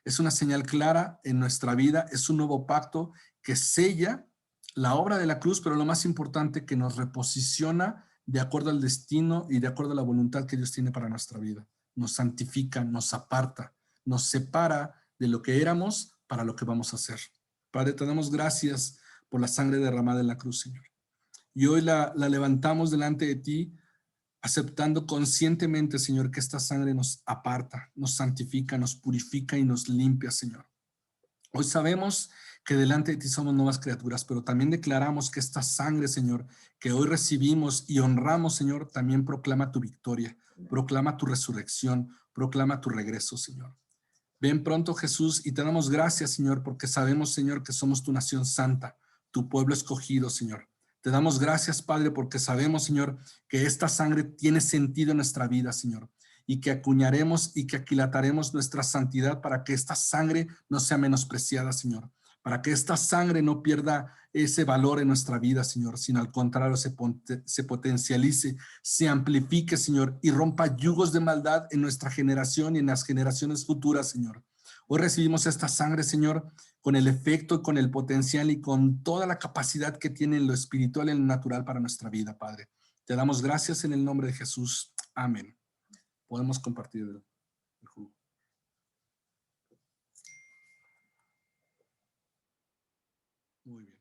Es una señal clara en nuestra vida, es un nuevo pacto que sella la obra de la cruz, pero lo más importante, que nos reposiciona de acuerdo al destino y de acuerdo a la voluntad que Dios tiene para nuestra vida. Nos santifica, nos aparta, nos separa de lo que éramos para lo que vamos a hacer. Padre, te damos gracias por la sangre derramada en la cruz, Señor. Y hoy la levantamos delante de ti, aceptando conscientemente, Señor, que esta sangre nos aparta, nos santifica, nos purifica y nos limpia, Señor. Hoy sabemos que delante de ti somos nuevas criaturas, pero también declaramos que esta sangre, Señor, que hoy recibimos y honramos, Señor, también proclama tu victoria, proclama tu resurrección, proclama tu regreso, Señor. Ven pronto, Jesús, y te damos gracias, Señor, porque sabemos, Señor, que somos tu nación santa, tu pueblo escogido, Señor. Te damos gracias, Padre, porque sabemos, Señor, que esta sangre tiene sentido en nuestra vida, Señor, y que acuñaremos y que aquilataremos nuestra santidad para que esta sangre no sea menospreciada, Señor, para que esta sangre no pierda ese valor en nuestra vida, Señor, sino al contrario se potencialice, se amplifique, Señor, y rompa yugos de maldad en nuestra generación y en las generaciones futuras, Señor. Hoy recibimos esta sangre, Señor, con el efecto y con el potencial y con toda la capacidad que tiene en lo espiritual y en lo natural para nuestra vida, Padre. Te damos gracias en el nombre de Jesús. Amén. Podemos compartir el jugo. Muy bien.